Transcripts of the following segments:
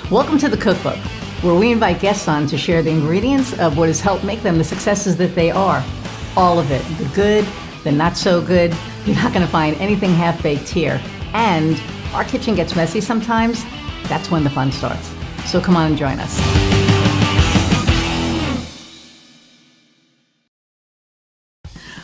Welcome to the Cookbook, where we invite guests on to share the ingredients of what has helped make them the successes that they are. All of it, the good, the not so good. You're not going to find anything half-baked here. And our kitchen gets messy sometimes. That's when the fun starts. So come on and join us.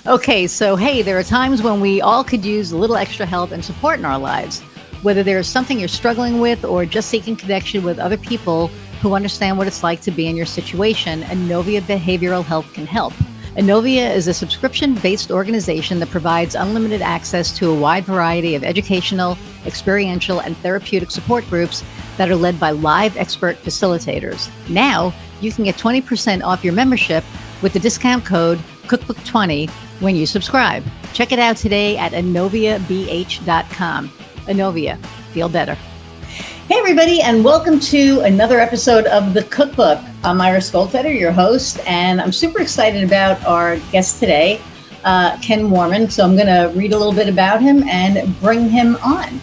Okay, so hey, there are times when we all could use a little extra help and support in our lives. Whether there's something you're struggling with or just seeking connection with other people who understand what it's like to be in your situation, Inovia Behavioral Health can help. Inovia is a subscription-based organization that provides unlimited access to a wide variety of educational, experiential, and therapeutic support groups that are led by live expert facilitators. Now, you can get 20% off your membership with the discount code Cookbook20 when you subscribe. Check it out today at inoviabh.com. Inovia, feel better. Hey everybody, and welcome to another episode of The Cookbook. I'm Iris Goldfeder, your host, and I'm super excited about our guest today, Ken Warman. So I'm going to read a little bit about him and bring him on.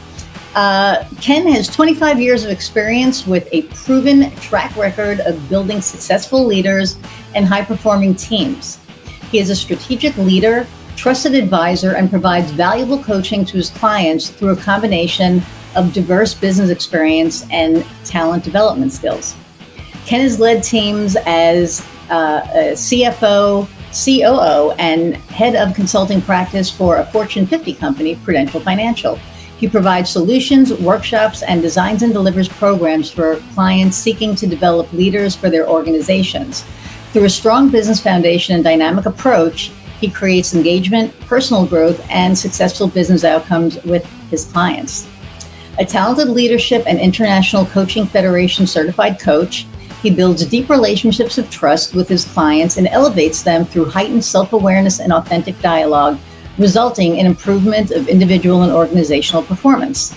Ken has 25 years of experience with a proven track record of building successful leaders and high-performing teams. He is a strategic leader, trusted advisor, and provides valuable coaching to his clients through a combination of diverse business experience and talent development skills. Ken has led teams as a CFO, COO, and head of consulting practice for a Fortune 50 company, Prudential Financial. He provides solutions, workshops, and designs and delivers programs for clients seeking to develop leaders for their organizations. Through a strong business foundation and dynamic approach, he creates engagement, personal growth, and successful business outcomes with his clients. A talented leadership and International Coaching Federation certified coach, he builds deep relationships of trust with his clients and elevates them through heightened self-awareness and authentic dialogue, resulting in improvement of individual and organizational performance.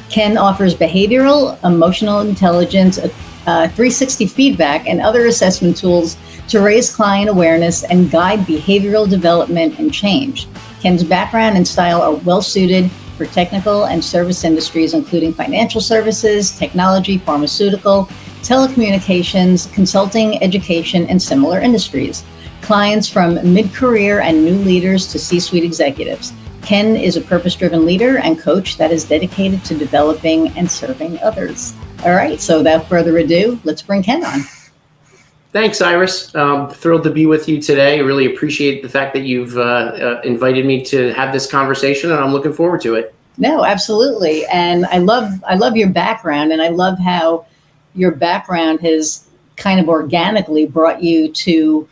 Ken offers behavioral, emotional intelligence, 360 feedback, and other assessment tools to raise client awareness and guide behavioral development and change. Ken's background and style are well suited for technical and service industries, including financial services, technology, pharmaceutical, telecommunications, consulting, education, and similar industries. Clients from mid-career and new leaders to C-suite executives. Ken is a purpose-driven leader and coach that is dedicated to developing and serving others. All right, so without further ado, let's bring Ken on. Thanks, Iris. Thrilled to be with you today. I really appreciate the fact that you've invited me to have this conversation, and I'm looking forward to it. No, absolutely. And I love your background, and I love how your background has kind of organically brought you to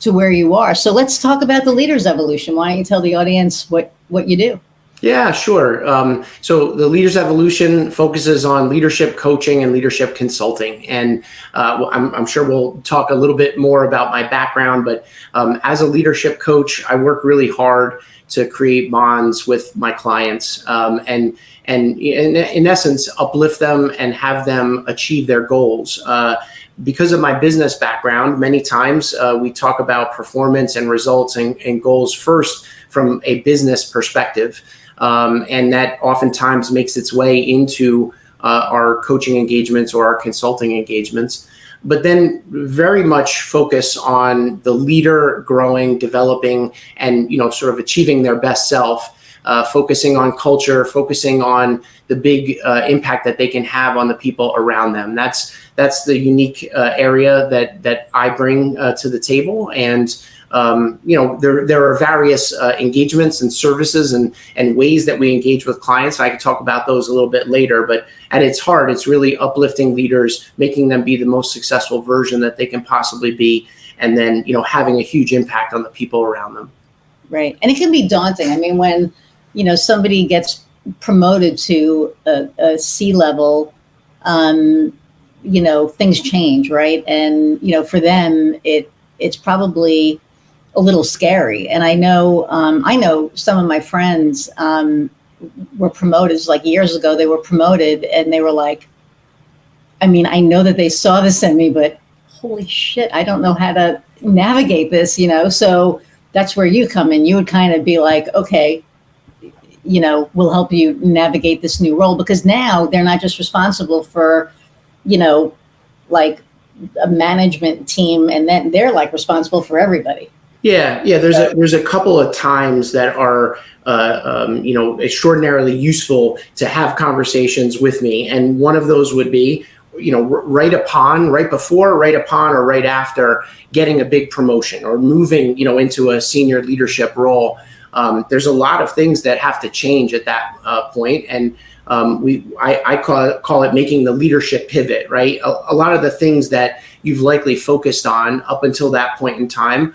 where you are. So let's talk about the Leader's Evolution. Why don't you tell the audience what you do? Yeah, sure. So the Leaders Evolution focuses on leadership coaching and leadership consulting. And I'm sure we'll talk a little bit more about my background, but as a leadership coach, I work really hard to create bonds with my clients and in essence, uplift them and have them achieve their goals. Because of my business background, many times we talk about performance and results and goals first from a business perspective. And that oftentimes makes its way into our coaching engagements or our consulting engagements, but then very much focus on the leader growing, developing, and sort of achieving their best self, focusing on culture, focusing on the big impact that they can have on the people around them. That's the unique area that I bring to the table. And there are various engagements and services and ways that we engage with clients. I could talk about those a little bit later, but at its heart, it's really uplifting leaders, making them be the most successful version that they can possibly be, and then, having a huge impact on the people around them. Right. And it can be daunting. I mean, when, somebody gets promoted to a C-level, things change, right? And, for them, it's probably a little scary. And I know some of my friends were promoted, like years ago, they were promoted and they were like, I know that they saw this in me, but holy shit, I don't know how to navigate this, So that's where you come in. You would kind of be like, okay, we'll help you navigate this new role, because now they're not just responsible for like a management team, and then they're like responsible for everybody. Yeah. There's a couple of times that are extraordinarily useful to have conversations with me, and one of those would be right before, right upon, or right after getting a big promotion or moving into a senior leadership role. There's a lot of things that have to change at that point, and I call it making the leadership pivot, right? A lot of the things that you've likely focused on up until that point in time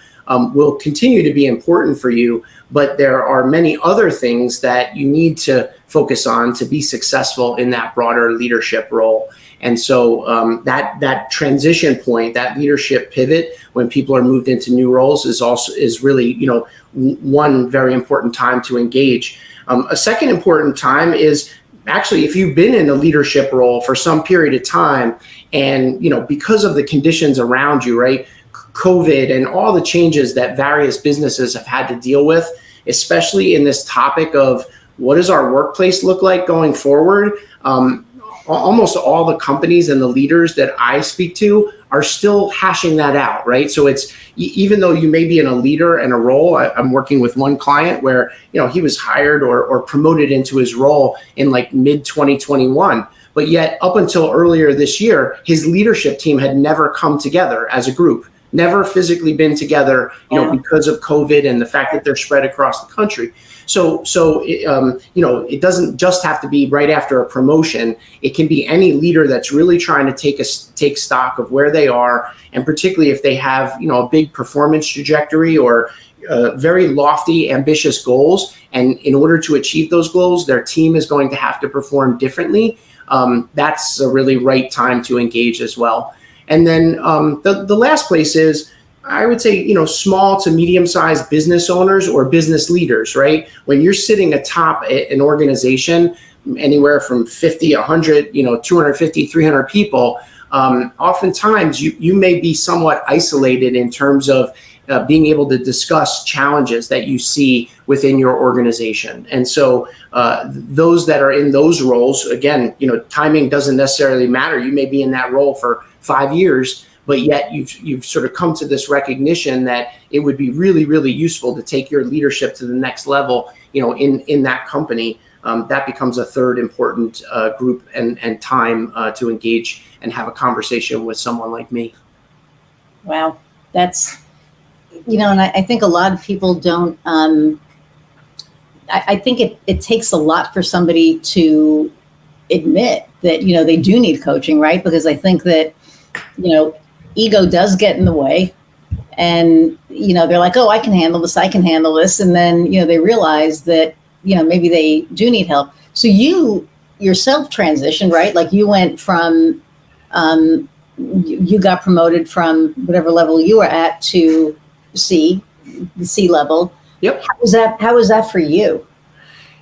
will continue to be important for you, but there are many other things that you need to focus on to be successful in that broader leadership role. And so that transition point, that leadership pivot, when people are moved into new roles, is really one very important time to engage. A second important time is actually if you've been in a leadership role for some period of time, and because of the conditions around you, right? COVID and all the changes that various businesses have had to deal with, especially in this topic of what does our workplace look like going forward. Almost all the companies and the leaders that I speak to are still hashing that out, right? So it's, even though you may be in a leader and a role, I'm working with one client where, he was hired or promoted into his role in like mid 2021. But yet up until earlier this year, his leadership team had never come together as a group, never physically been together, because of COVID and the fact that they're spread across the country. So it doesn't just have to be right after a promotion. It can be any leader that's really trying to take stock of where they are, and particularly if they have a big performance trajectory or very lofty, ambitious goals. And in order to achieve those goals, their team is going to have to perform differently. That's a really right time to engage as well. And then the last place is, I would say, small to medium-sized business owners or business leaders, right? When you're sitting atop an organization, anywhere from 50, 100, 250, 300 people, oftentimes you may be somewhat isolated in terms of being able to discuss challenges that you see within your organization. And so those that are in those roles, again, timing doesn't necessarily matter. You may be in that role for 5 years, but yet you've sort of come to this recognition that it would be really, really useful to take your leadership to the next level, in that company. That becomes a third important group and time to engage and have a conversation with someone like me. Wow. That's, and I think a lot of people don't, I think it takes a lot for somebody to admit that, they do need coaching, right? Because I think that, ego does get in the way, and, they're like, oh, I can handle this. And then, they realize that, maybe they do need help. So you yourself transitioned, right? Like you went from, you got promoted from whatever level you were at to the C level. Yep. How was that for you?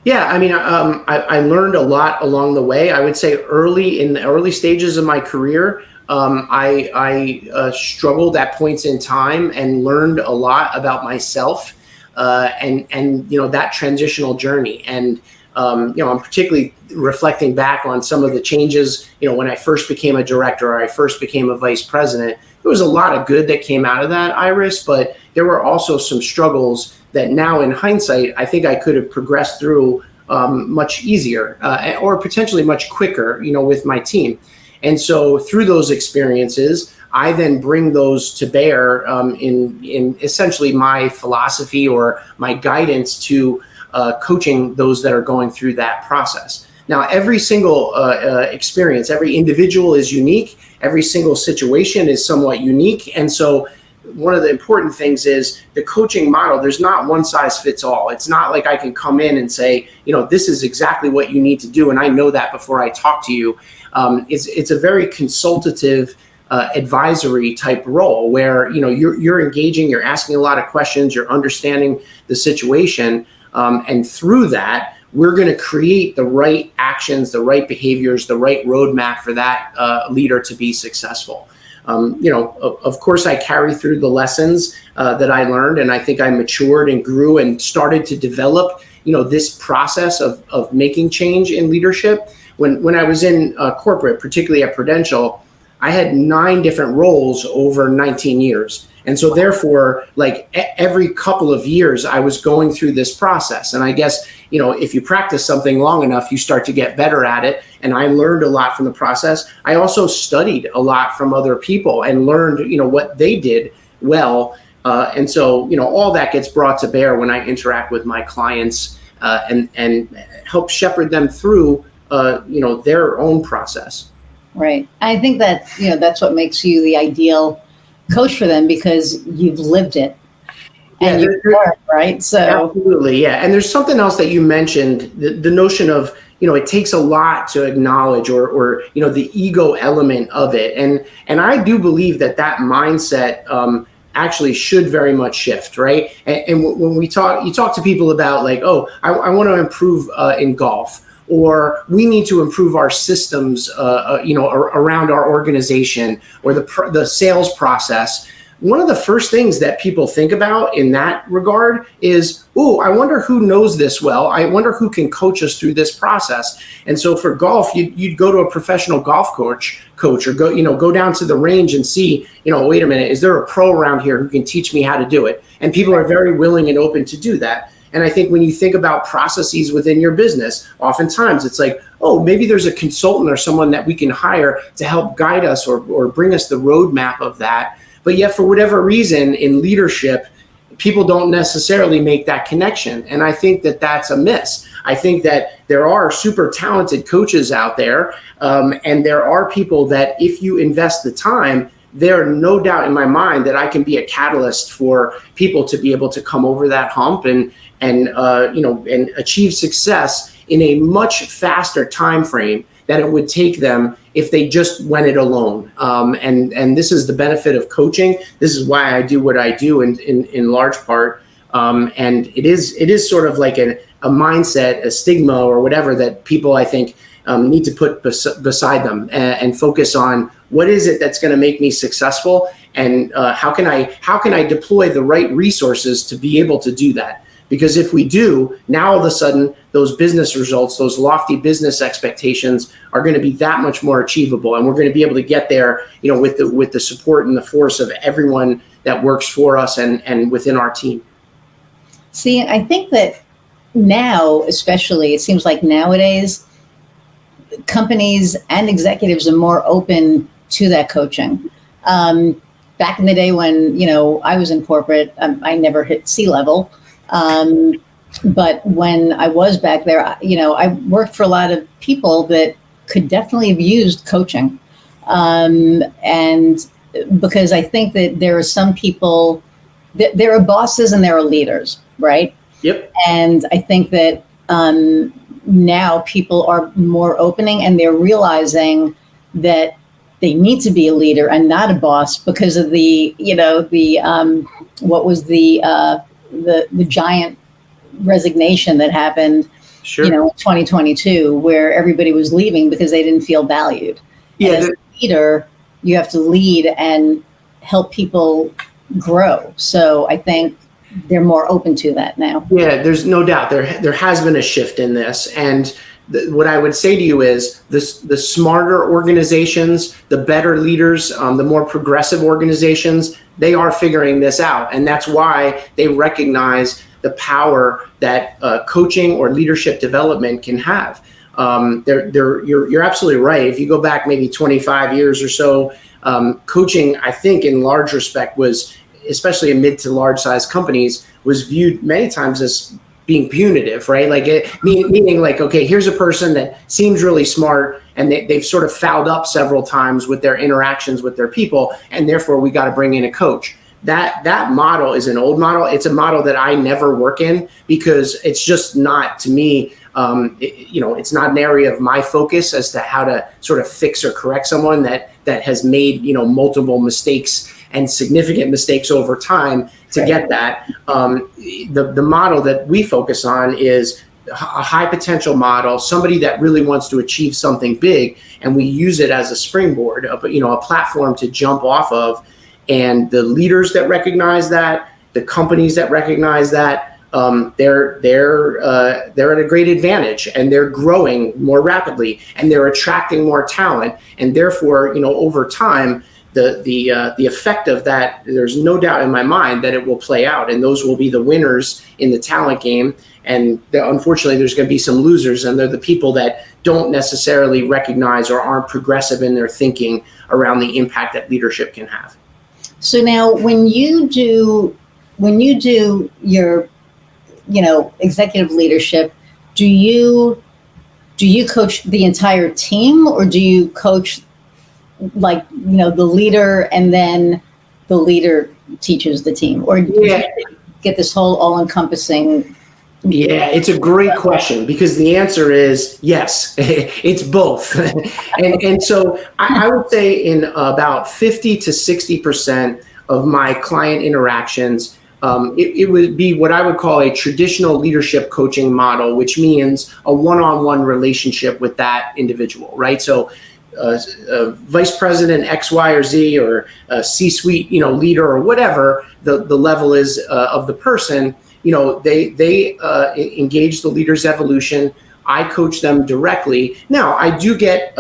Yeah, I mean, I learned a lot along the way. I would say in the early stages of my career, I struggled at points in time and learned a lot about myself and that transitional journey. And I'm particularly reflecting back on some of the changes. When I first became a director or I first became a vice president, there was a lot of good that came out of that, Iris, but there were also some struggles that now in hindsight, I think I could have progressed through much easier or potentially much quicker, with my team. And so through those experiences, I then bring those to bear in essentially my philosophy or my guidance to coaching those that are going through that process. Now, every single experience, every individual is unique. Every single situation is somewhat unique. And so one of the important things is the coaching model. There's not one size fits all. It's not like I can come in and say, this is exactly what you need to do, and I know that before I talk to you. It's a very consultative advisory type role where you're engaging, you're asking a lot of questions, you're understanding the situation, and through that, we're going to create the right actions, the right behaviors, the right roadmap for that leader to be successful. Of course, I carry through the lessons that I learned, and I think I matured and grew and started to develop, this process of making change in leadership. when I was in corporate, particularly at Prudential, I had 9 different roles over 19 years. And so therefore, like every couple of years, I was going through this process. And I guess, if you practice something long enough, you start to get better at it. And I learned a lot from the process. I also studied a lot from other people and learned, what they did well. And so, all that gets brought to bear when I interact with my clients and help shepherd them through, their own process. Right. I think that, that's what makes you the ideal coach for them, because you've lived it. And you've learned, right? So absolutely. Yeah. And there's something else that you mentioned, the notion of, it takes a lot to acknowledge or the ego element of it. And I do believe that mindset actually should very much shift, right? And when you talk to people about like, oh, I want to improve in golf, or we need to improve our systems, around our organization, or the sales process. One of the first things that people think about in that regard is, oh, I wonder who knows this well. I wonder who can coach us through this process. And so for golf, you'd go to a professional golf coach, or go down to the range and see, wait a minute, is there a pro around here who can teach me how to do it? And people are very willing and open to do that. And I think when you think about processes within your business, oftentimes it's like, oh, maybe there's a consultant or someone that we can hire to help guide us or bring us the roadmap of that. But yet, for whatever reason, in leadership, people don't necessarily make that connection. And I think that that's a miss. I think that there are super talented coaches out there, and there are people that if you invest the time, there are no doubt in my mind that I can be a catalyst for people to be able to come over that hump and achieve success in a much faster time frame than it would take them if they just went it alone. And this is the benefit of coaching. This is why I do what I do in large part. And it is sort of like a mindset, a stigma or whatever that people, I think, need to put beside them and focus on what is it that's going to make me successful, and how can I deploy the right resources to be able to do that? Because if we do, now all of a sudden those business results, those lofty business expectations are going to be that much more achievable, and we're going to be able to get there, with the support and the force of everyone that works for us and within our team. See, I think that now, especially, it seems like nowadays, companies and executives are more open to that coaching. Back in the day when, I was in corporate, I never hit C-level. But when I was back there, I worked for a lot of people that could definitely have used coaching. And because I think that there are some people, there are bosses and there are leaders, right? Yep. And I think that now people are more opening, and they're realizing that they need to be a leader and not a boss because of the giant resignation that happened, Sure. In 2022, where everybody was leaving because they didn't feel valued. Yeah. And as a leader, you have to lead and help people grow. So I think they're more open to that now. Yeah, there's no doubt there has been a shift in this. And what I would say to you is the smarter organizations, the better leaders, the more progressive organizations, they are figuring this out. And that's why they recognize the power that coaching or leadership development can have. You're absolutely right. If you go back maybe 25 years or so, coaching, I think in large respect was, especially in mid to large size companies, was viewed many times as being punitive, right? Like meaning like, okay, here's a person that seems really smart and they've sort of fouled up several times with their interactions with their people, and therefore we got to bring in a coach. That model is an old model. It's a model that I never work in because it's just not, to me, it's not an area of my focus as to how to sort of fix or correct someone that has made, multiple mistakes and significant mistakes over time to get that. The model that we focus on is a high potential model, somebody that really wants to achieve something big, and we use it as a springboard, a platform to jump off of. And the leaders that recognize that, the companies that recognize that, they're at a great advantage, and they're growing more rapidly, and they're attracting more talent, and therefore, over time, the effect of that, there's no doubt in my mind that it will play out, and those will be the winners in the talent game. And unfortunately, there's going to be some losers, and they're the people that don't necessarily recognize or aren't progressive in their thinking around the impact that leadership can have. So now, when you do your, executive leadership, do you coach the entire team, or do you coach the leader, and then the leader teaches the team, or do you get this whole all-encompassing? Yeah, it's a great question, because the answer is yes, it's both. and so I would say in about 50 to 60% of my client interactions, it would be what I would call a traditional leadership coaching model, which means a one-on-one relationship with that individual, right? So vice president X, Y, or Z, or C-suite, leader, or whatever the level is of the person. They engage the leader's evolution. I coach them directly. Now, I do get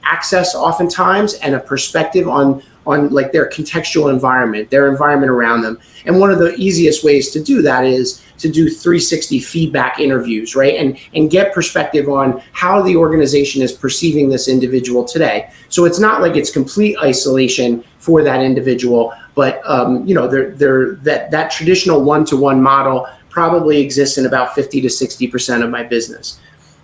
access oftentimes and a perspective on like their contextual environment, their environment around them. And one of the easiest ways to do that is to do 360 feedback interviews, right? And get perspective on how the organization is perceiving this individual today. So it's not like it's complete isolation for that individual, but that traditional one-to-one model probably exists in about 50 to 60% of my business.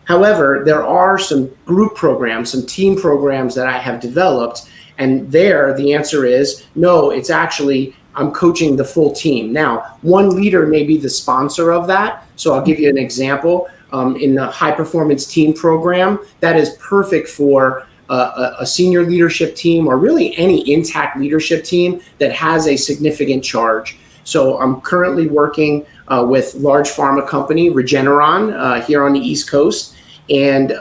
However, there are some group programs, some team programs that I have developed, and there the answer is no, it's actually I'm coaching the full team. Now, one leader may be the sponsor of that. So I'll give you an example. In the high performance team program, that is perfect for a senior leadership team, or really any intact leadership team that has a significant charge. So I'm currently working with large pharma company Regeneron here on the East Coast, and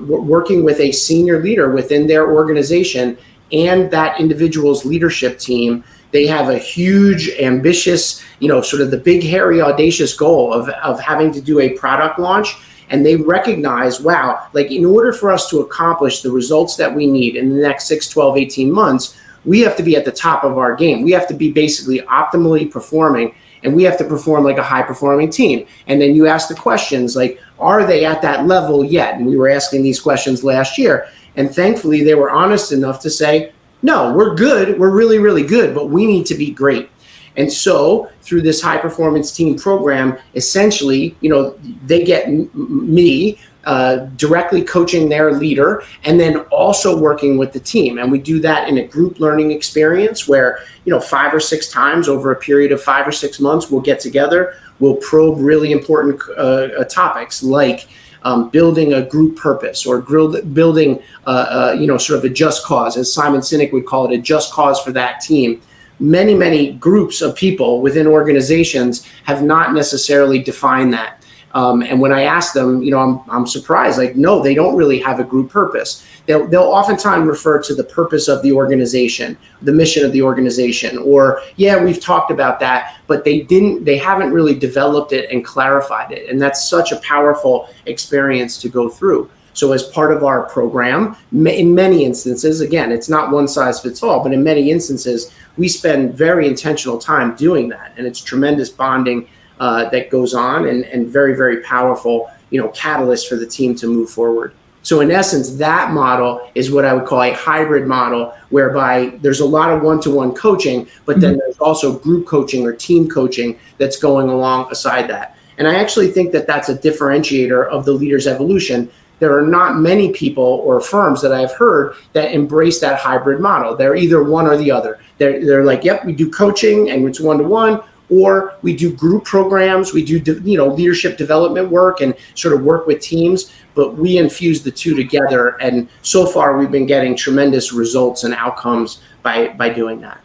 working with a senior leader within their organization and that individual's leadership team. They have a huge, ambitious, sort of the big, hairy, audacious goal of having to do a product launch. And they recognize, wow, like in order for us to accomplish the results that we need in the next 6, 12, 18 months, we have to be at the top of our game. We have to be basically optimally performing, and we have to perform like a high performing team. And then you ask the questions like, are they at that level yet? And we were asking these questions last year. And thankfully, they were honest enough to say, no, we're good. We're really, really good, but we need to be great. And so through this high performance team program, essentially, they get me directly coaching their leader, and then also working with the team. And we do that in a group learning experience where, 5 or 6 times over a period of 5 or 6 months, we'll get together, we'll probe really important topics like building a group purpose, or building, sort of a just cause, as Simon Sinek would call it, a just cause for that team. Many groups of people within organizations have not necessarily defined that. And when I ask them, I'm surprised, like, no, they don't really have a group purpose. They'll oftentimes refer to the purpose of the organization, the mission of the organization, or, yeah, we've talked about that, but they haven't really developed it and clarified it. And that's such a powerful experience to go through. So as part of our program, in many instances, again, it's not one size fits all, but in many instances, we spend very intentional time doing that. And it's tremendous bonding that goes on, and very, very powerful, catalyst for the team to move forward. So in essence, that model is what I would call a hybrid model, whereby there's a lot of one-to-one coaching, but then there's also group coaching or team coaching that's going alongside that. And I actually think that that's a differentiator of the leader's evolution. There are not many people or firms that I've heard that embrace that hybrid model. They're either one or the other. They're like, yep, we do coaching and it's one-to-one, or we do group programs, we do leadership development work and sort of work with teams, but we infuse the two together. And so far, we've been getting tremendous results and outcomes by doing that.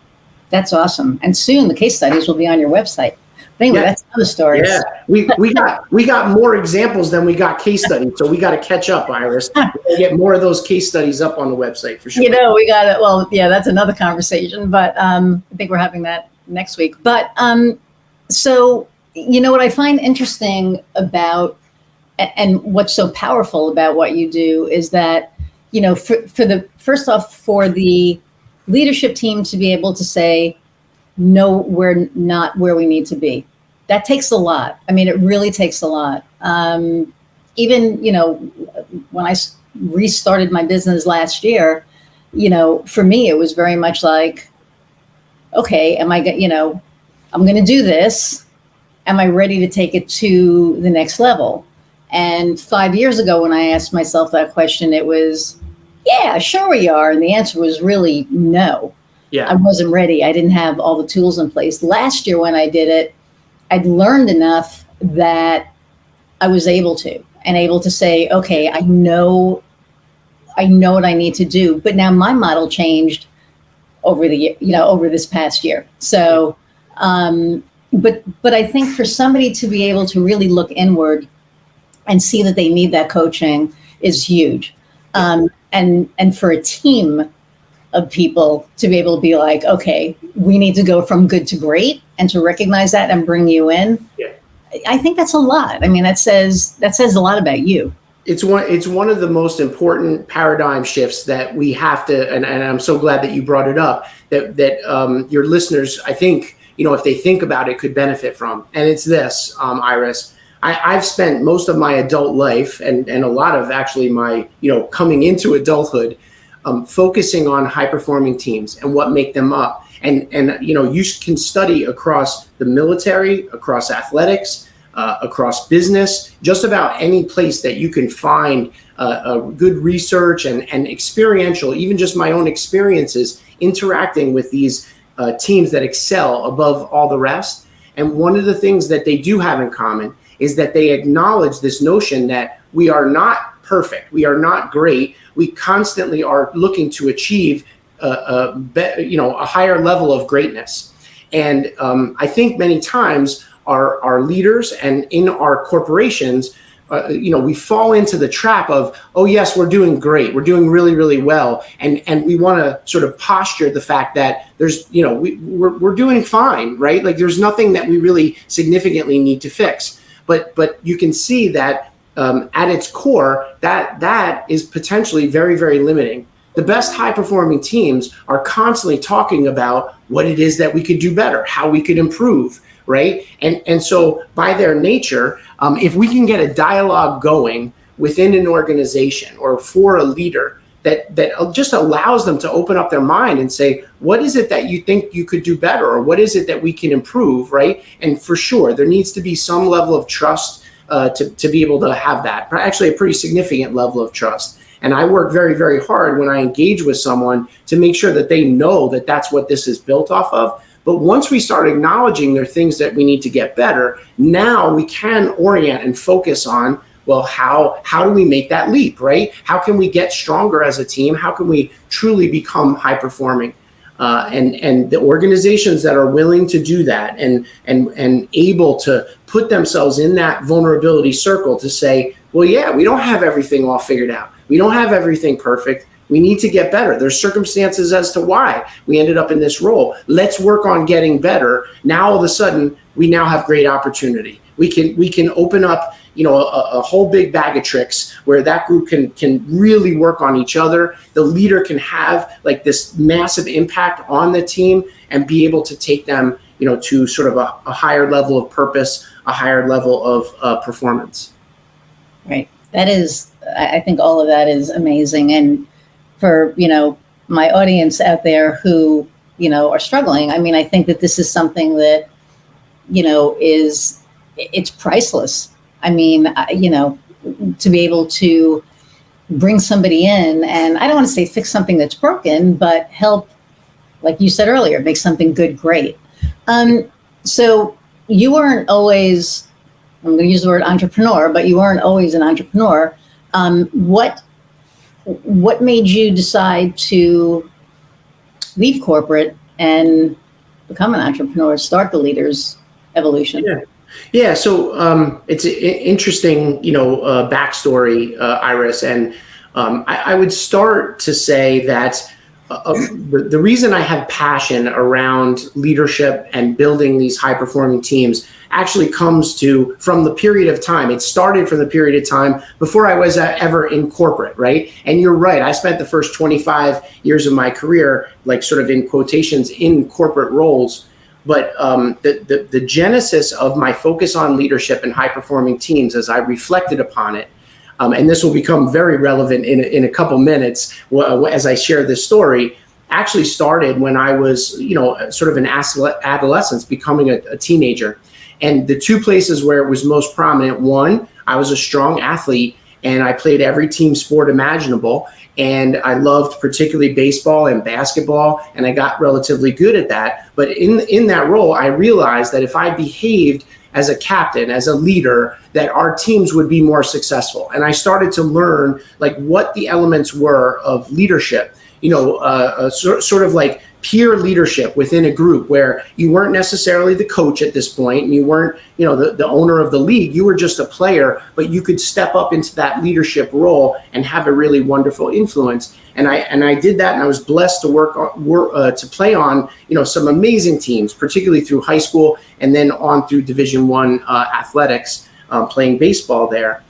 That's awesome. And soon the case studies will be on your website. But anyway, that's another story. Yeah, we got more examples than we got case studies, so we got to catch up, Iris. We'll get more of those case studies up on the website for sure. We got it. Well, yeah, that's another conversation, but I think we're having that next week. But so what I find interesting about, and what's so powerful about what you do is that, for the first off, for the leadership team to be able to say, no, we're not where we need to be. That takes a lot. I mean, it really takes a lot. Even, when I restarted my business last year, for me, it was very much like, okay, I'm going to do this. Am I ready to take it to the next level? And 5 years ago, when I asked myself that question, it was, yeah, sure we are. And the answer was really no. Yeah. I wasn't ready. I didn't have all the tools in place. Last year when I did it, I'd learned enough that I was able to say, okay, I know what I need to do. But now my model changed over this past year. So, but I think for somebody to be able to really look inward and see that they need that coaching is huge. And for a team of people to be able to be like, okay, we need to go from good to great, and to recognize that and bring you in. Yeah. I think that's a lot. I mean, that says a lot about you. It's one of the most important paradigm shifts that we have to, and I'm so glad that you brought it up, that your listeners, I think, if they think about it, could benefit from. And it's this, Iris. I've spent most of my adult life and a lot of actually my, coming into adulthood, focusing on high-performing teams and what make them up. And you can study across the military, across athletics, across business, just about any place that you can find good research and experiential, even just my own experiences interacting with these teams that excel above all the rest. And one of the things that they do have in common is that they acknowledge this notion that we are not perfect, we are not great, we constantly are looking to achieve a higher level of greatness. And I think many times our leaders and in our corporations, we fall into the trap of, oh yes, we're doing great, we're doing really, really well, and we want to sort of posture the fact that there's, we're doing fine, right? Like there's nothing that we really significantly need to fix. But you can see that at its core, that is potentially very, very limiting. The best high-performing teams are constantly talking about what it is that we could do better, how we could improve, right? And so by their nature, if we can get a dialogue going within an organization or for a leader that just allows them to open up their mind and say, what is it that you think you could do better? Or what is it that we can improve, right? And for sure, there needs to be some level of trust to be able to have that, actually a pretty significant level of trust. And I work very, very hard when I engage with someone to make sure that they know that that's what this is built off of. But once we start acknowledging there are things that we need to get better, now we can orient and focus on, well, how do we make that leap, right? How can we get stronger as a team? How can we truly become high performing? And the organizations that are willing to do that and able to put themselves in that vulnerability circle to say, well, yeah, we don't have everything all figured out. We don't have everything perfect. We need to get better. There's circumstances as to why we ended up in this role. Let's work on getting better. Now all of a sudden, we now have great opportunity. We can open up, a whole big bag of tricks where that group can really work on each other. The leader can have like this massive impact on the team and be able to take them, to sort of a higher level of purpose, a higher level of performance. Right. That is, I think all of that is amazing. And for, my audience out there who, are struggling, I mean, I think that this is something that, it's priceless. I mean, to be able to bring somebody in, and I don't want to say fix something that's broken, but help, like you said earlier, make something good, great. So you weren't always, I'm going to use the word entrepreneur, but you weren't always an entrepreneur. What made you decide to leave corporate and become an entrepreneur, start the Leaders Evolution? Yeah. So it's an interesting, backstory, Iris. And I would start to say that the reason I have passion around leadership and building these high performing teams actually comes from the period of time. It started from the period of time before I was ever in corporate, right? And you're right. I spent the first 25 years of my career, like sort of in quotations, in corporate roles. But the genesis of my focus on leadership and high performing teams, as I reflected upon it, and this will become very relevant in a couple minutes as I share this story, actually started when I was, sort of in adolescence, becoming a teenager. And the two places where it was most prominent, one, I was a strong athlete and I played every team sport imaginable. And I loved particularly baseball and basketball, and I got relatively good at that. But in that role, I realized that if I behaved as a captain, as a leader, that our teams would be more successful. And I started to learn like what the elements were of leadership, sort of like peer leadership within a group where you weren't necessarily the coach at this point and you weren't, the owner of the league. You were just a player, but you could step up into that leadership role and have a really wonderful influence. And I did that, and I was blessed to to play on, some amazing teams, particularly through high school and then on through Division I athletics, playing baseball there.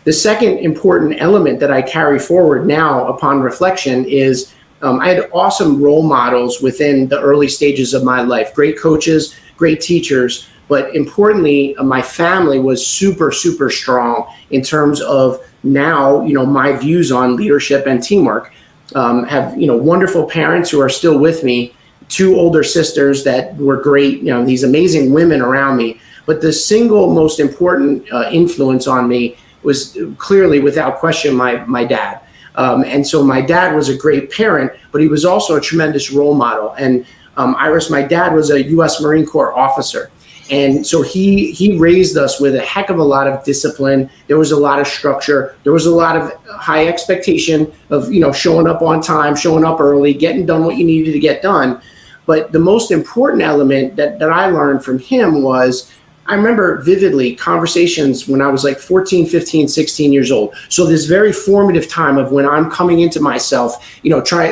The second important element that I carry forward now upon reflection is I had awesome role models within the early stages of my life, great coaches, great teachers, but importantly, my family was super, super strong in terms of now, my views on leadership and teamwork. Have, wonderful parents who are still with me, two older sisters that were great, these amazing women around me. But the single most important influence on me was clearly, without question, my dad. And so my dad was a great parent, but he was also a tremendous role model. And Iris, my dad was a U.S. Marine Corps officer. And so he raised us with a heck of a lot of discipline. There was a lot of structure. There was a lot of high expectation of, showing up on time, showing up early, getting done what you needed to get done. But the most important element that I learned from him was, I remember vividly conversations when I was like 14, 15, 16 years old. So this very formative time of when I'm coming into myself,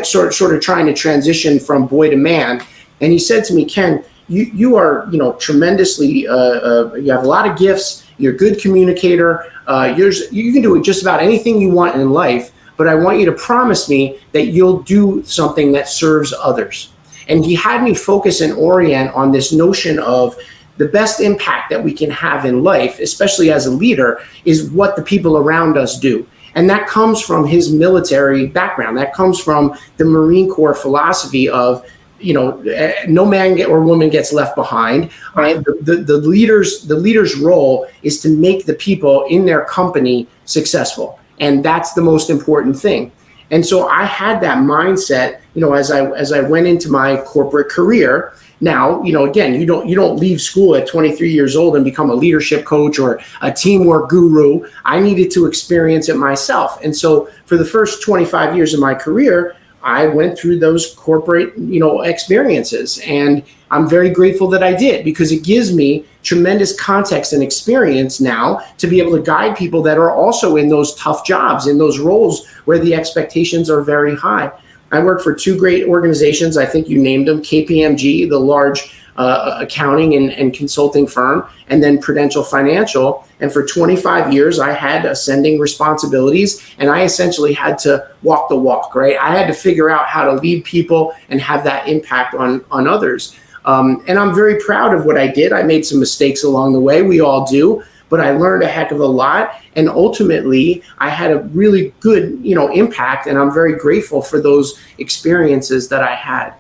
sort of trying to transition from boy to man. And he said to me, Ken, you are, tremendously, you have a lot of gifts. You're a good communicator. You can do just about anything you want in life, but I want you to promise me that you'll do something that serves others. And he had me focus and orient on this notion of the best impact that we can have in life, especially as a leader, is what the people around us do. And that comes from his military background. That comes from the Marine Corps philosophy of, no man or woman gets left behind. The leader's role is to make the people in their company successful. And that's the most important thing. And so I had that mindset, as I went into my corporate career. Now, again, you don't leave school at 23 years old and become a leadership coach or a teamwork guru. I needed to experience it myself. And so for the first 25 years of my career, I went through those corporate, experiences. And I'm very grateful that I did, because it gives me tremendous context and experience now to be able to guide people that are also in those tough jobs, in those roles where the expectations are very high. I work for two great organizations. I think you named them: KPMG, the large accounting and consulting firm, and then Prudential Financial. And for 25 years, I had ascending responsibilities, and I essentially had to walk the walk, right? I had to figure out how to lead people and have that impact on others. And I'm very proud of what I did. I made some mistakes along the way. We all do. But I learned a heck of a lot. And ultimately, I had a really good, impact. And I'm very grateful for those experiences that I had.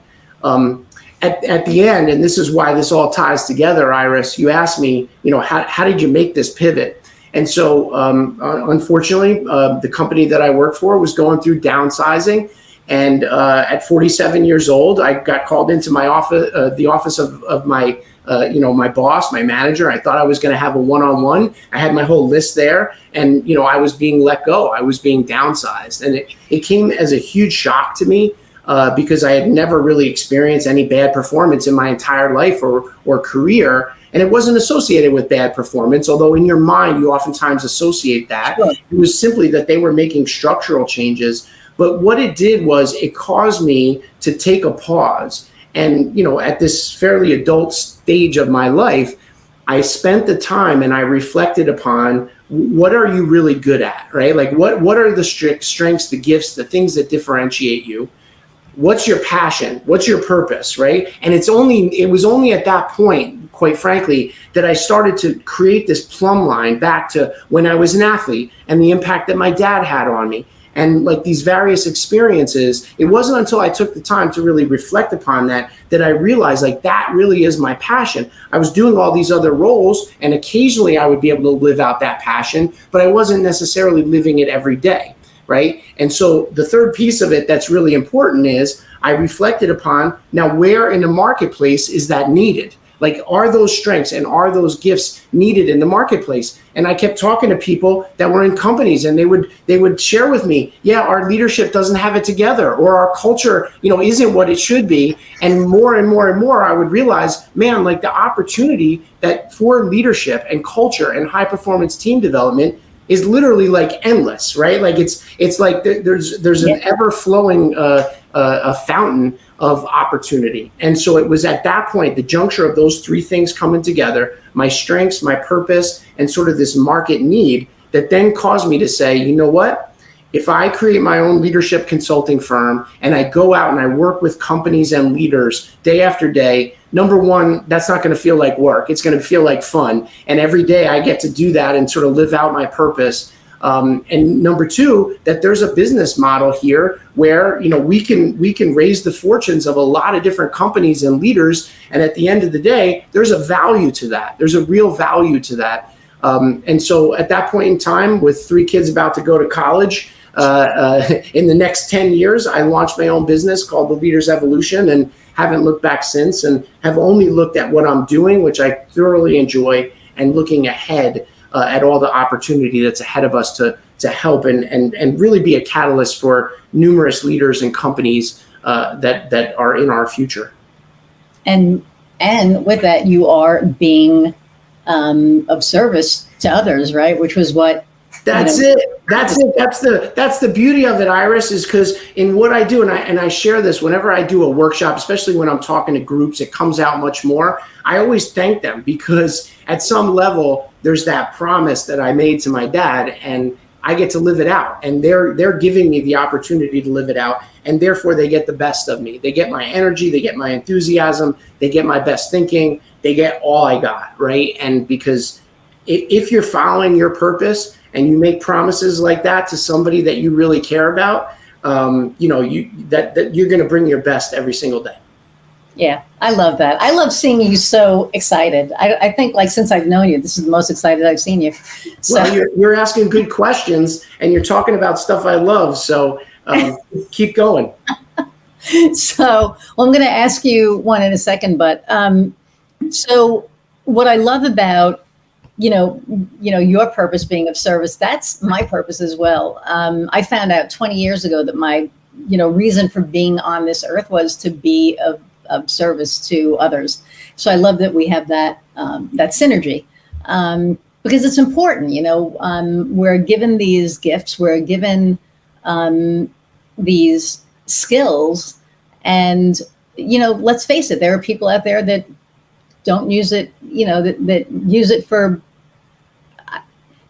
At the end, and this is why this all ties together, Iris, you asked me, how did you make this pivot? And so, unfortunately, the company that I work for was going through downsizing. And at 47 years old, I got called into my office, the office of my my boss, my manager. I thought I was going to have a one-on-one. I had my whole list there, and I was being let go. I was being downsized, and it came as a huge shock to me because I had never really experienced any bad performance in my entire life or career, and it wasn't associated with bad performance. Although in your mind you oftentimes associate that. Sure. It was simply that they were making structural changes. But what it did was it caused me to take a pause. And, at this fairly adult stage of my life, I spent the time and I reflected upon what are you really good at, right? Like what are the strengths, the gifts, the things that differentiate you? What's your passion? What's your purpose, right? And it was only at that point, quite frankly, that I started to create this plumb line back to when I was an athlete and the impact that my dad had on me. And like these various experiences, it wasn't until I took the time to really reflect upon that I realized like that really is my passion. I was doing all these other roles and occasionally I would be able to live out that passion, but I wasn't necessarily living it every day, right? And so the third piece of it that's really important is I reflected upon, now where in the marketplace is that needed? Like, are those strengths and are those gifts needed in the marketplace? And I kept talking to people that were in companies and they would share with me, yeah, our leadership doesn't have it together, or our culture, isn't what it should be. And more and more, I would realize, man, like the opportunity that for leadership and culture and high performance team development is literally like endless, right? Like it's like there's an ever flowing a fountain of opportunity. And so it was at that point, the juncture of those three things coming together, my strengths, my purpose, and sort of this market need, that then caused me to say, you know what? If I create my own leadership consulting firm and I go out and I work with companies and leaders day after day, number one, that's not going to feel like work. It's going to feel like fun. And every day I get to do that and sort of live out my purpose. And number two, that there's a business model here where, we can raise the fortunes of a lot of different companies and leaders. And at the end of the day, there's a value to that. There's a real value to that. And so at that point in time, with 3 kids about to go to college, in the next 10 years, I launched my own business called The Leader's Evolution and haven't looked back since, and have only looked at what I'm doing, which I thoroughly enjoy, and looking ahead at all the opportunity that's ahead of us to help and really be a catalyst for numerous leaders and companies that are in our future. And with that, you are being of service to others, right? Which was what. That's it. That's the beauty of it, Iris, is because in what I do, and I share this whenever I do a workshop, especially when I'm talking to groups, it comes out much more. I always thank them because at some level, there's that promise that I made to my dad, and I get to live it out. And they're giving me the opportunity to live it out, and therefore they get the best of me. They get my energy, they get my enthusiasm, they get my best thinking, they get all I got, right? And because if you're following your purpose and you make promises like that to somebody that you really care about, that you're going to bring your best every single day. Yeah, I love that. I love seeing you so excited. I think like since I've known you, this is the most excited I've seen you. So. Well, you're asking good questions and you're talking about stuff I love. So keep going. So, well, I'm going to ask you one in a second, but so what I love about your purpose being of service, that's my purpose as well. I found out 20 years ago that my, reason for being on this earth was to be of service to others. So I love that we have that synergy because it's important. We're given these gifts, we're given these skills, and let's face it, there are people out there that don't use it. That use it for.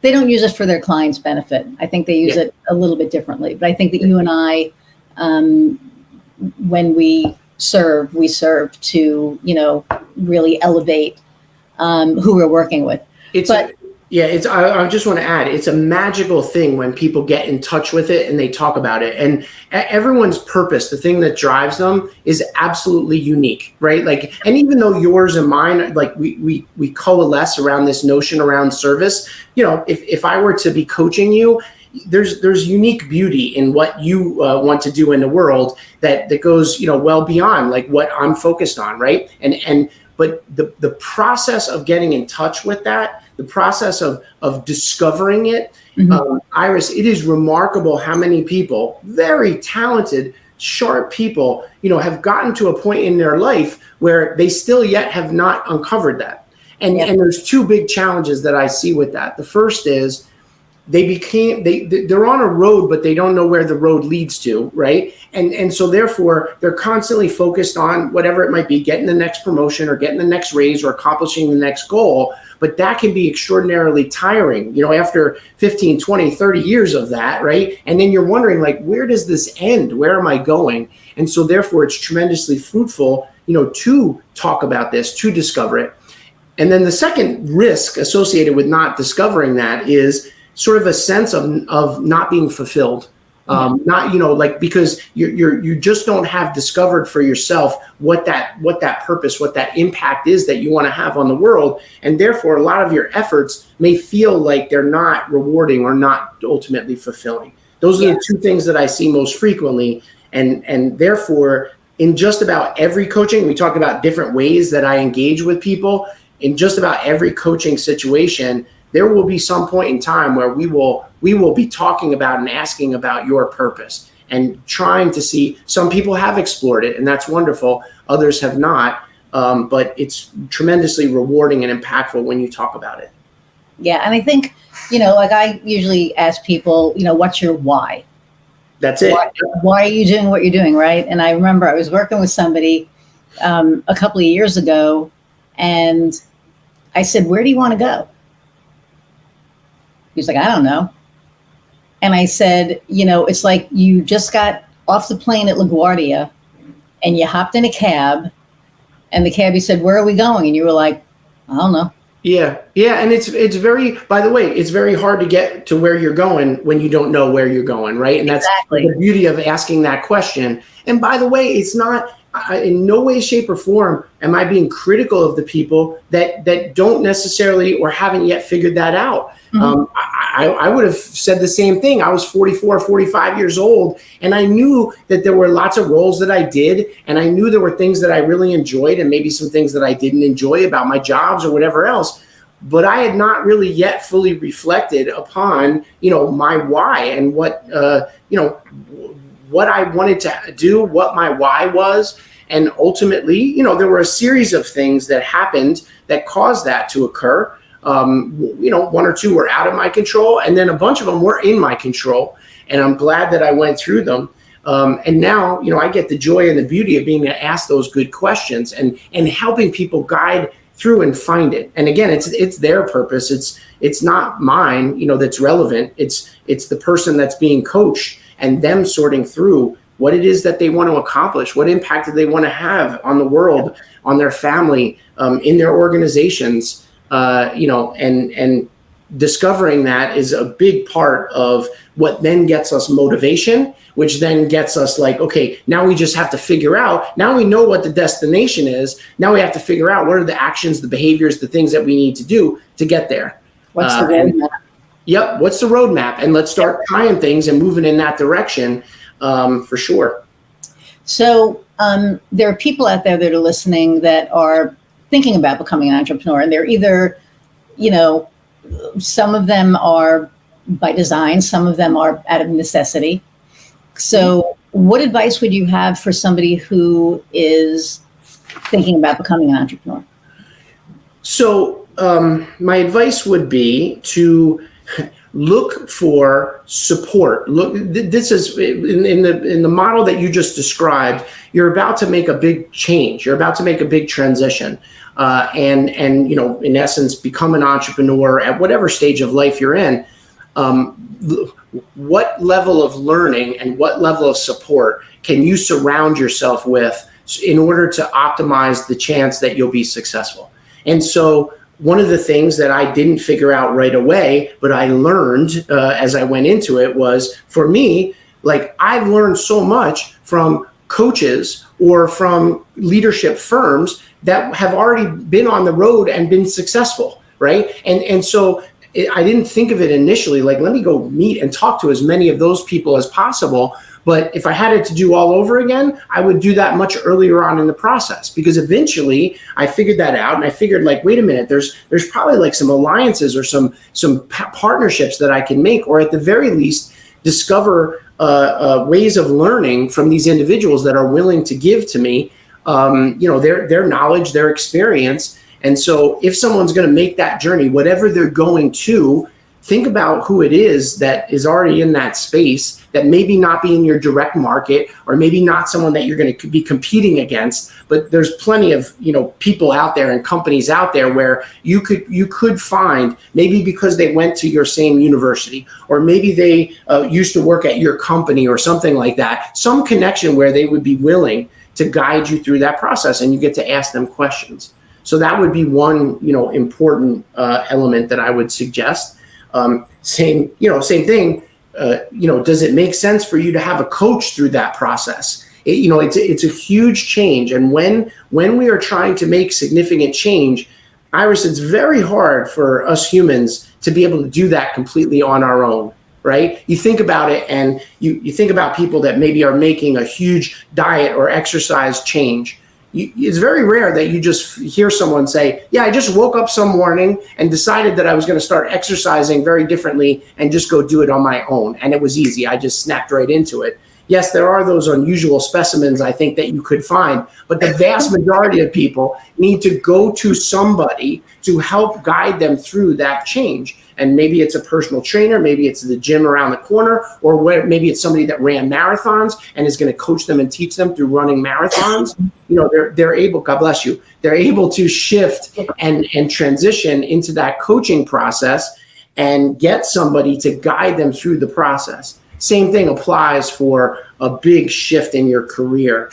They don't use it for their clients' benefit. I think they use it a little bit differently. But I think that you and I, when we serve to, really elevate who we're working with. I just want to add, it's a magical thing when people get in touch with it and they talk about it. And everyone's purpose, the thing that drives them, is absolutely unique, right? Like, and even though yours and mine, like we coalesce around this notion around service, if I were to be coaching you, there's unique beauty in what you want to do in the world that goes, well beyond like what I'm focused on, right? But the process of getting in touch with that, the process of discovering it, Iris, it is remarkable how many people, very talented, sharp people, have gotten to a point in their life where they still yet have not uncovered that. And there's 2 big challenges that I see with that. The first is they're on a road, but they don't know where the road leads to, right? And so therefore they're constantly focused on whatever it might be, getting the next promotion or getting the next raise or accomplishing the next goal. But that can be extraordinarily tiring, after 15, 20, 30 years of that, right? And then you're wondering, like, where does this end? Where am I going? And so therefore it's tremendously fruitful, to talk about this, to discover it. And then the second risk associated with not discovering that is sort of a sense of not being fulfilled. Because you just don't have discovered for yourself what that purpose, what that impact is that you want to have on the world. And therefore a lot of your efforts may feel like they're not rewarding or not ultimately fulfilling. Those are the two things that I see most frequently. And therefore in just about every coaching, we talk about different ways that I engage with people. In just about every coaching situation, there will be some point in time where we will be talking about and asking about your purpose and trying to see. Some people have explored it, and that's wonderful. Others have not, but it's tremendously rewarding and impactful when you talk about it. Yeah, and I think, like I usually ask people, what's your why? That's it. Why are you doing what you're doing, right? And I remember I was working with somebody a couple of years ago, and I said, where do you want to go? He was like, I don't know. And I said, it's like you just got off the plane at LaGuardia and you hopped in a cab and the cabbie said, where are we going? And you were like, I don't know. Yeah. And it's very, by the way, it's very hard to get to where you're going when you don't know where you're going, right? And that's the beauty of asking that question. And by the way, it's not, in no way, shape, or form am I being critical of the people that don't necessarily or haven't yet figured that out. Mm-hmm. I would have said the same thing. I was 44, 45 years old, and I knew that there were lots of roles that I did, and I knew there were things that I really enjoyed and maybe some things that I didn't enjoy about my jobs or whatever else. But I had not really yet fully reflected upon, my why and what I wanted to do, what my why was. And ultimately, there were a series of things that happened that caused that to occur. One or two were out of my control, and then a bunch of them were in my control. And I'm glad that I went through them. And now, I get the joy and the beauty of being able to ask those good questions and helping people guide through and find it. And again, it's their purpose. It's not mine, that's relevant. It's the person that's being coached and them sorting through what it is that they want to accomplish, what impact do they want to have on the world, on their family, in their organizations, and discovering that is a big part of what then gets us motivation, which then gets us like, okay, now we just have to figure out, now we know what the destination is. Now we have to figure out what are the actions, the behaviors, the things that we need to do to get there. What's the roadmap? Yep. What's the roadmap? And let's start trying things and moving in that direction, for sure. So there are people out there that are listening that are thinking about becoming an entrepreneur, and they're either, some of them are by design, some of them are out of necessity. So what advice would you have for somebody who is thinking about becoming an entrepreneur? So my advice would be to look for support. This is in the model that you just described. You're about to make a big change. You're about to make a big transition, and in essence, become an entrepreneur at whatever stage of life you're in. What level of learning and what level of support can you surround yourself with in order to optimize the chance that you'll be successful? And so one of the things that I didn't figure out right away, but I learned as I went into it was, for me, like, I've learned so much from coaches or from leadership firms that have already been on the road and been successful, right? And so I didn't think of it initially, like, let me go meet and talk to as many of those people as possible. But if I had it to do all over again, I would do that much earlier on in the process, because eventually I figured that out, and I figured, like, wait a minute, there's probably like some alliances or some partnerships that I can make, or at the very least discover ways of learning from these individuals that are willing to give to me, their knowledge, their experience. And so if someone's going to make that journey, whatever they're going to, think about who it is that is already in that space, that maybe not be in your direct market, or maybe not someone that you're going to be competing against, but there's plenty of, people out there and companies out there where you could find, maybe because they went to your same university, or maybe they used to work at your company or something like that, some connection where they would be willing to guide you through that process, and you get to ask them questions. So that would be one, important element that I would suggest. Same thing. Does it make sense for you to have a coach through that process? It's a huge change, and when we are trying to make significant change, Iris, it's very hard for us humans to be able to do that completely on our own. Right? You think about it, and you think about people that maybe are making a huge diet or exercise change. It's very rare that you just hear someone say, yeah, I just woke up some morning and decided that I was going to start exercising very differently and just go do it on my own. And it was easy. I just snapped right into it. Yes, there are those unusual specimens, I think, that you could find, but the vast majority of people need to go to somebody to help guide them through that change. And maybe it's a personal trainer, maybe it's the gym around the corner, or maybe it's somebody that ran marathons and is going to coach them and teach them through running marathons. They're able, God bless you, they're able to shift and transition into that coaching process and get somebody to guide them through the process. Same thing applies for a big shift in your career.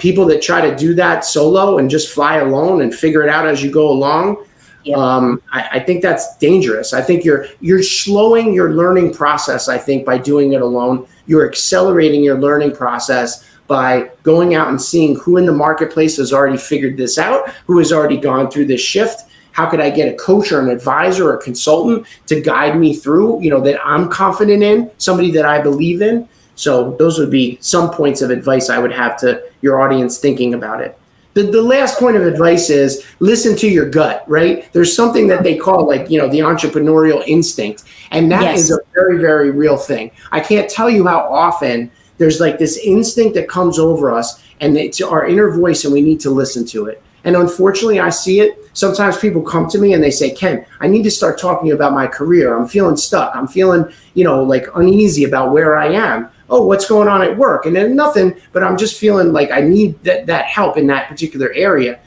People that try to do that solo and just fly alone and figure it out as you go along, I think that's dangerous. I think you're slowing your learning process, I think, by doing it alone. You're accelerating your learning process by going out and seeing who in the marketplace has already figured this out, who has already gone through this shift. How could I get a coach or an advisor or a consultant to guide me through, that I'm confident in, somebody that I believe in? So those would be some points of advice I would have to your audience thinking about it. The last point of advice is listen to your gut, right? There's something that they call the entrepreneurial instinct. And that is a very, very real thing. I can't tell you how often there's this instinct that comes over us, and it's our inner voice, and we need to listen to it. And unfortunately, I see it. Sometimes people come to me and they say, Ken, I need to start talking about my career. I'm feeling stuck. I'm feeling, uneasy about where I am. Oh, what's going on at work? And then nothing, but I'm just feeling like I need that help in that particular area.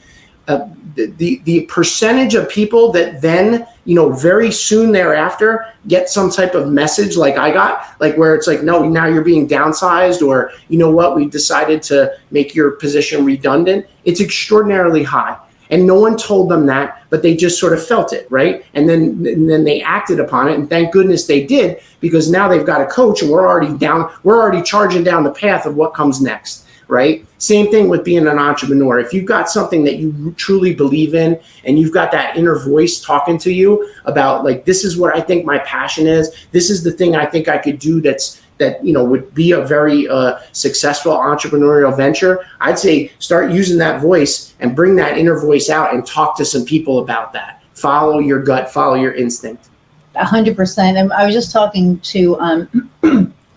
The percentage of people that then, very soon thereafter get some type of message like I got, where it's no, now you're being downsized, or we decided to make your position redundant. It's extraordinarily high. And no one told them that, but they just sort of felt it, right? And then they acted upon it, and thank goodness they did, because now they've got a coach, and we're already charging down the path of what comes next, right? Same thing with being an entrepreneur. If you've got something that you truly believe in, and you've got that inner voice talking to you about this is what I think my passion is, this is the thing I think I could do that would be a very successful entrepreneurial venture, I'd say start using that voice and bring that inner voice out and talk to some people about that. Follow your gut, follow your instinct. 100%. And I was just talking to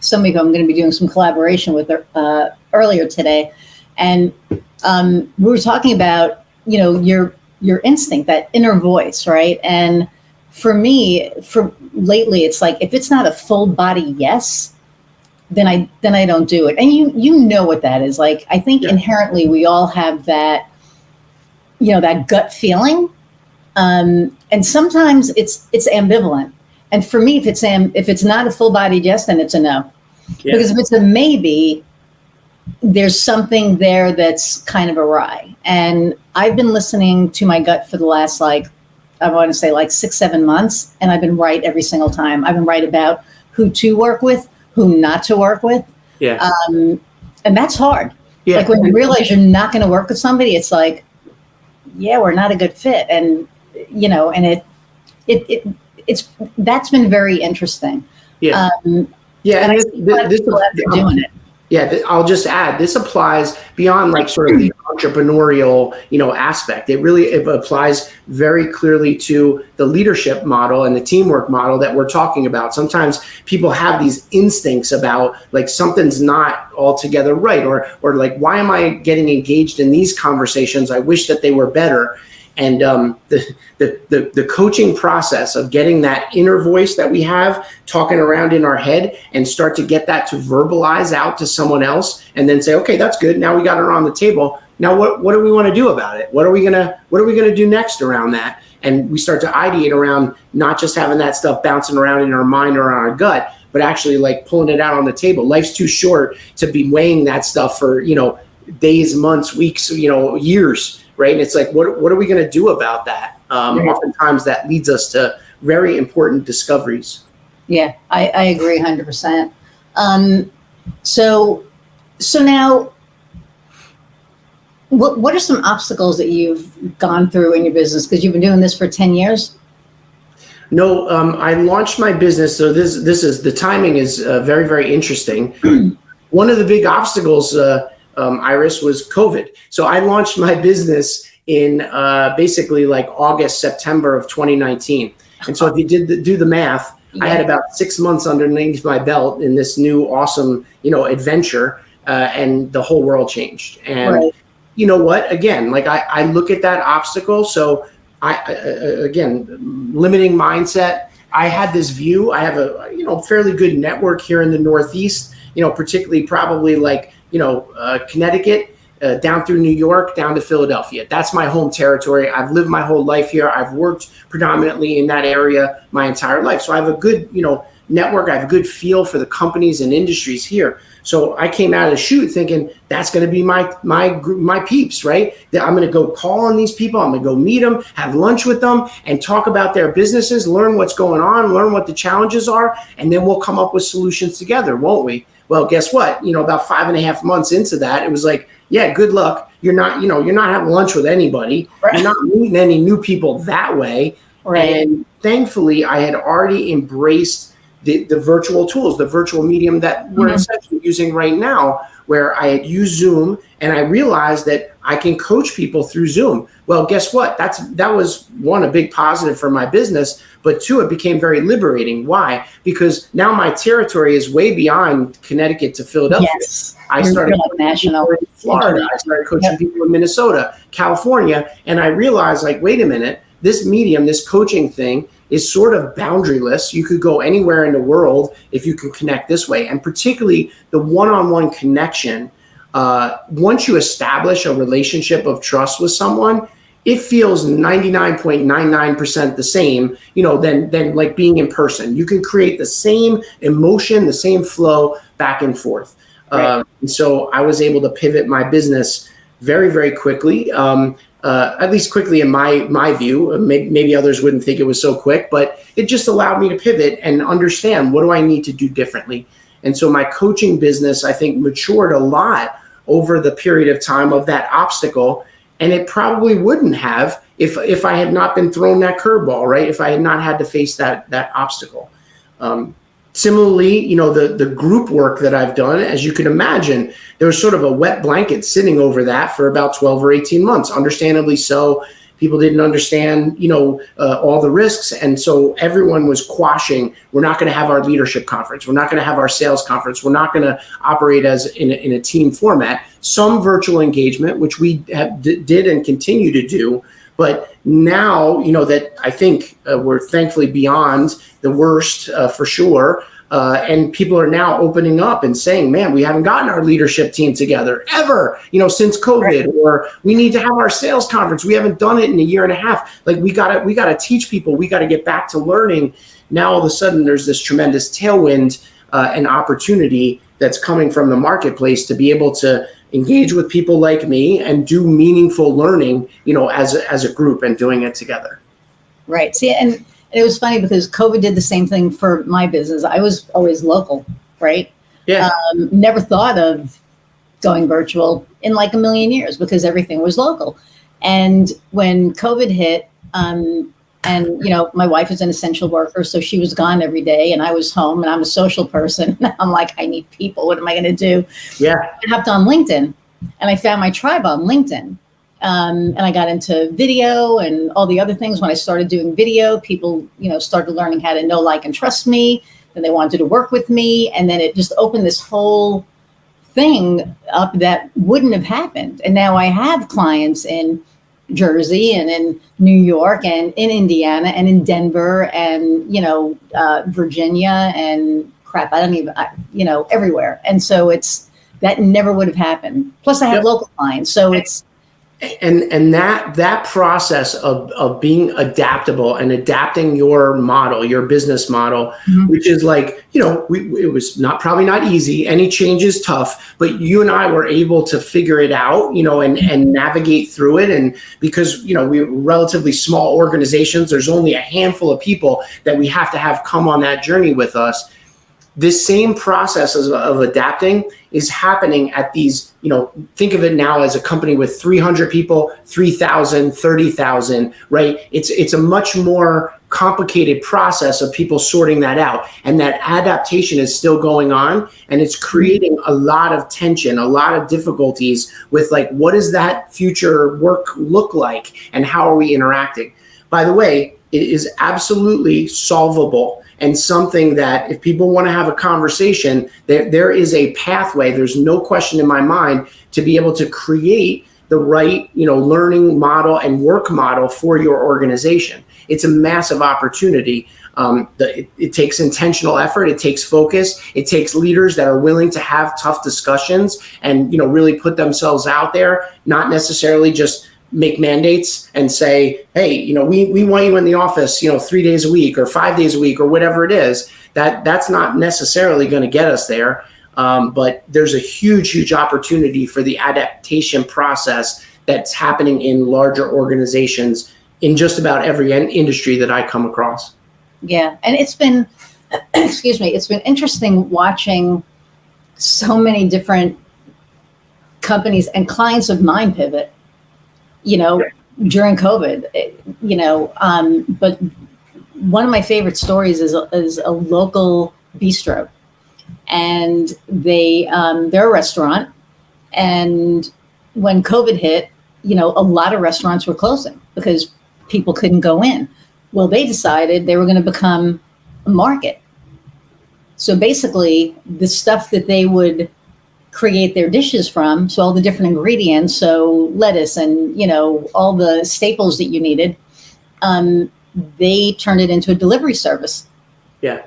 somebody who I'm going to be doing some collaboration with earlier today. And we were talking about, your instinct, that inner voice, right? And for me, for lately, it's if it's not a full body yes, then I don't do it. And you know what that is. I think inherently we all have that, that gut feeling. And sometimes it's ambivalent. And for me, if it's not a full body yes, then it's a no. Yeah. Because if it's a maybe, there's something there that's kind of awry. And I've been listening to my gut for the last I want to say 6-7 months, and I've been right every single time. I've been right about who to work with, who not to work with. Yeah. And that's hard. Yeah. When you realize you're not going to work with somebody, it's we're not a good fit. And, and it's that's been very interesting. Yeah. And I think people after doing it. Yeah, I'll just add, this applies beyond sort of the entrepreneurial, aspect. It applies very clearly to the leadership model and the teamwork model that we're talking about. Sometimes people have these instincts about something's not altogether right, or why am I getting engaged in these conversations? I wish that they were better. And the coaching process of getting that inner voice that we have talking around in our head and start to get that to verbalize out to someone else, and then say, okay, that's good. Now we got it on the table. Now what do we want to do about it? What are we gonna do next around that? And we start to ideate around not just having that stuff bouncing around in our mind or on our gut, but actually like pulling it out on the table. Life's too short to be weighing that stuff for, days, months, weeks, years, right? And it's like, what are we going to do about that? Oftentimes that leads us to very important discoveries. Yeah, I agree 100%. So now, what are some obstacles that you've gone through in your business? Because you've been doing this for 10 years. No, I launched my business. So this is, the timing is very, very interesting. One of the big obstacles, Iris, was COVID. So I launched my business in basically like August, September of 2019. And so if you do the math, I had about 6 months underneath my belt in this new awesome, adventure, and the whole world changed. And you know what? Again, like I look at that obstacle. So again, limiting mindset. I had this view. I have a fairly good network here in the Northeast. Particularly probably like Connecticut, down through New York, down to Philadelphia. That's my home territory. I've lived my whole life here. I've worked predominantly in that area my entire life. So I have a good, network. I have a good feel for the companies and industries here. So I came out of the chute thinking that's going to be my peeps, right? That I'm going to go call on these people. I'm going to go meet them, have lunch with them, and talk about their businesses, learn what's going on, learn what the challenges are, and then we'll come up with solutions together, won't we? Well, guess what? About 5.5 months into that, it was like, yeah, good luck. You're not having lunch with anybody. Right. You're not meeting any new people that way. Right. And thankfully, I had already embraced the virtual tools, the virtual medium that we're essentially using right now, where I had used Zoom, and I realized that I can coach people through Zoom. Well, guess what? That was one, a big positive for my business, but two, it became very liberating. Why? Because now my territory is way beyond Connecticut to Philadelphia. Yes. I started coaching people in Florida. I started coaching people in Minnesota, California, and I realized, like, wait a minute, this medium, this coaching thing is sort of boundaryless. You could go anywhere in the world if you can connect this way. And particularly the one-on-one connection, once you establish a relationship of trust with someone, it feels 99.99% the same, than like being in person. You can create the same emotion, the same flow back and forth. Right. And so I was able to pivot my business very, very quickly. At least quickly in my view. Maybe others wouldn't think it was so quick, but it just allowed me to pivot and understand, what do I need to do differently? And so my coaching business, I think, matured a lot over the period of time of that obstacle. And it probably wouldn't have if I had not been thrown that curveball, right? If I had not had to face that obstacle. Similarly, the group work that I've done, as you can imagine, there was sort of a wet blanket sitting over that for about 12 or 18 months. Understandably so. People didn't understand, all the risks. And so everyone was quashing, we're not going to have our leadership conference. We're not going to have our sales conference. We're not going to operate as in a team format. Some virtual engagement, which we did and continue to do. But now, that I think we're thankfully beyond the worst for sure. And people are now opening up and saying, man, we haven't gotten our leadership team together ever, since COVID, right. Or we need to have our sales conference. We haven't done it in a year and a half. Like we gotta teach people, we got to get back to learning. Now, all of a sudden there's this tremendous tailwind and opportunity that's coming from the marketplace to be able to engage with people like me and do meaningful learning, as a group and doing it together. Right. See, and it was funny because COVID did the same thing for my business. I was always local, right? Yeah. Never thought of going virtual in like a million years because everything was local. And when COVID hit, my wife is an essential worker, so she was gone every day and I was home and I'm a social person. I'm like, I need people. What am I going to do? Yeah. I hopped on LinkedIn and I found my tribe on LinkedIn. And I got into video and all the other things. When I started doing video, people, started learning how to know, like, and trust me. And they wanted to work with me. And then it just opened this whole thing up that wouldn't have happened. And now I have clients in Jersey and in New York and in Indiana and in Denver and, Virginia and crap, everywhere. And so that never would have happened. Plus I have local clients. So it's, and that process of being adaptable and adapting your model, your business model, which is like, it was probably not easy. Any change is tough, but you and I were able to figure it out, and navigate through it. And because, we're relatively small organizations, there's only a handful of people that we have to have come on that journey with us. This same process of adapting is happening at these, think of it now as a company with 300 people, 3,000, 30,000, right? It's a much more complicated process of people sorting that out. And that adaptation is still going on. And it's creating a lot of tension, a lot of difficulties with like, what does that future work look like? And how are we interacting? By the way, it is absolutely solvable. And something that if people want to have a conversation, there is a pathway, there's no question in my mind, to be able to create the right, learning model and work model for your organization. It's a massive opportunity. It takes intentional effort. It takes focus. It takes leaders that are willing to have tough discussions and, really put themselves out there, not necessarily just make mandates and say, hey, we want you in the office, 3 days a week or 5 days a week or whatever it is. That's not necessarily going to get us there. But there's a huge opportunity for the adaptation process that's happening in larger organizations in just about every industry that I come across. Yeah. And it's been, it's been interesting watching so many different companies and clients of mine pivot, during COVID, but one of my favorite stories is a local bistro, and they're a restaurant. And when COVID hit, a lot of restaurants were closing because people couldn't go in. Well, they decided they were going to become a market. So basically the stuff that they would create their dishes from, so all the different ingredients, so lettuce and all the staples that you needed, they turned it into a delivery service. Yeah.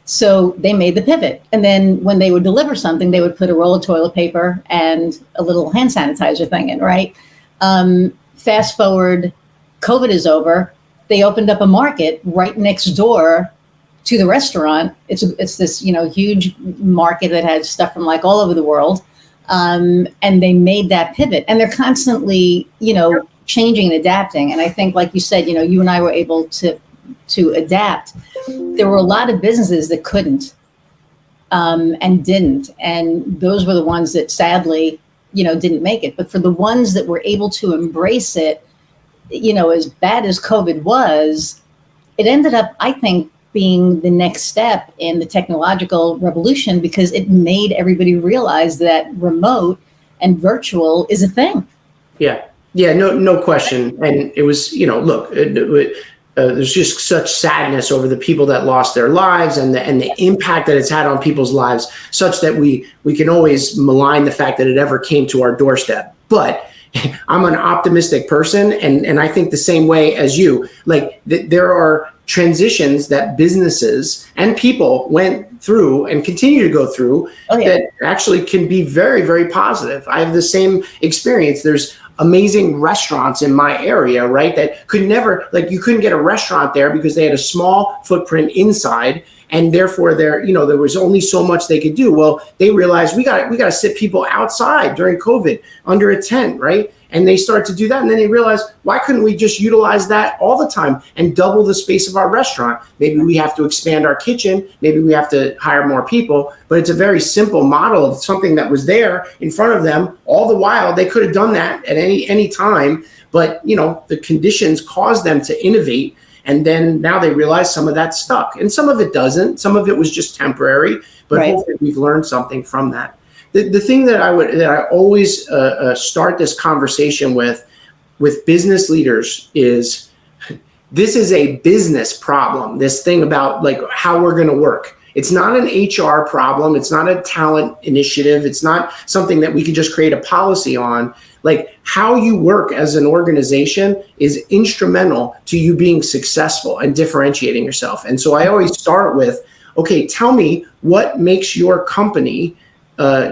So they made the pivot, and then when they would deliver something, they would put a roll of toilet paper and a little hand sanitizer thing in, right? Fast forward, COVID is over. They opened up a market right next door to the restaurant. It's this, huge market that has stuff from like all over the world. And they made that pivot, and they're constantly, changing and adapting. And I think, like you said, you and I were able to adapt. There were a lot of businesses that couldn't, and didn't. And those were the ones that sadly, didn't make it. But for the ones that were able to embrace it, as bad as COVID was, it ended up, I think, being the next step in the technological revolution, because it made everybody realize that remote and virtual is a thing. Yeah, no question. And it was, look, there's just such sadness over the people that lost their lives and the impact that it's had on people's lives, such that we can always malign the fact that it ever came to our doorstep. But I'm an optimistic person, and I think the same way as you. Like there are transitions that businesses and people went through and continue to go through that actually can be very, very positive. I have the same experience. There's amazing restaurants in my area, right? That could never, like, you couldn't get a restaurant there because they had a small footprint inside, and therefore there was only so much they could do. Well, they realized we got to sit people outside during COVID under a tent, right? And they start to do that. And then they realize, why couldn't we just utilize that all the time and double the space of our restaurant? Maybe we have to expand our kitchen. Maybe we have to hire more people. But it's a very simple model of something that was there in front of them. All the while, they could have done that at any time. But, the conditions caused them to innovate. And then now they realize some of that stuck. And some of it doesn't. Some of it was just temporary. But hopefully we've learned something from that. The thing that I always start this conversation with business leaders is, this is a business problem. This thing about like how we're going to work. It's not an HR problem. It's not a talent initiative. It's not something that we can just create a policy on. Like, how you work as an organization is instrumental to you being successful and differentiating yourself. And so I always start with, okay, tell me what makes your company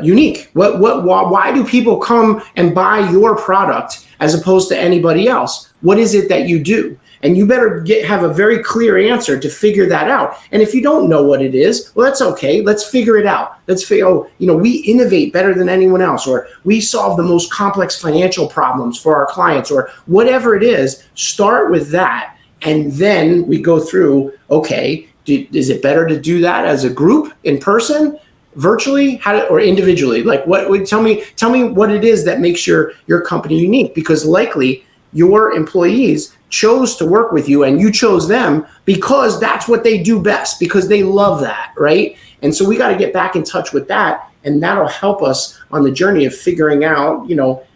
unique. Why do people come and buy your product as opposed to anybody else? What is it that you do? And you better have a very clear answer to figure that out. And if you don't know what it is, well, that's okay. Let's figure it out. Let's figure, we innovate better than anyone else, or we solve the most complex financial problems for our clients, or whatever it is. Start with that. And then we go through, okay, is it better to do that as a group, in person, virtually, or individually? Like, tell me what it is that makes your company unique, because likely your employees chose to work with you and you chose them because that's what they do best, because they love that, right? And so we got to get back in touch with that, and that'll help us on the journey of figuring out,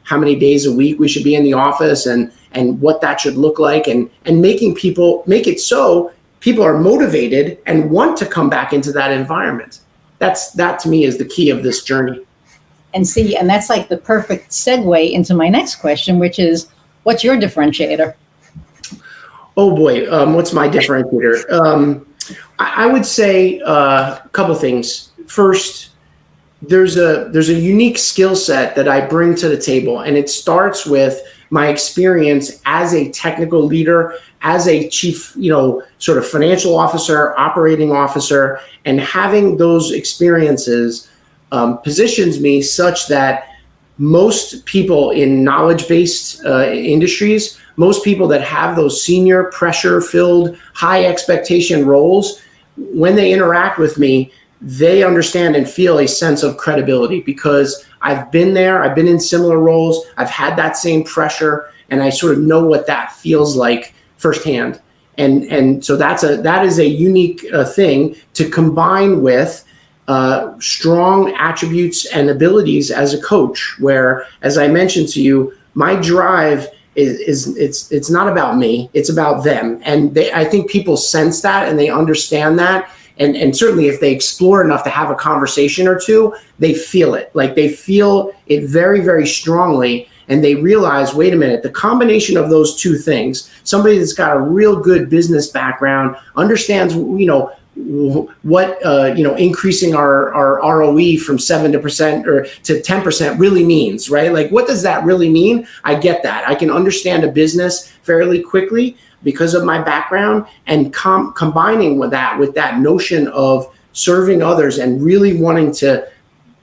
how many days a week we should be in the office and what that should look like, and make it so people are motivated and want to come back into that environment. That to me is the key of this journey. And that's like the perfect segue into my next question, which is, what's your differentiator? Oh boy, what's my differentiator? I would say a couple things. First, there's a unique skill set that I bring to the table, and it starts with my experience as a technical leader, as a chief, sort of financial officer, operating officer, and having those experiences positions me such that most people in knowledge-based industries, most people that have those senior, pressure-filled, high expectation roles, when they interact with me, they understand and feel a sense of credibility, because I've been there, I've been in similar roles, I've had that same pressure, and I sort of know what that feels like firsthand. And so that is a unique thing to combine with strong attributes and abilities as a coach, where, as I mentioned to you, my drive it's not about me, it's about them. And I think people sense that and they understand that. And certainly if they explore enough to have a conversation or two, they feel it. Like, they feel it very, very strongly. And they realize, wait a minute, the combination of those two things, somebody that's got a real good business background, understands, what increasing our ROE from 7% or to 10% really means, right? Like, what does that really mean? I get that. I can understand a business fairly quickly because of my background, and combining with that notion of serving others and really wanting to,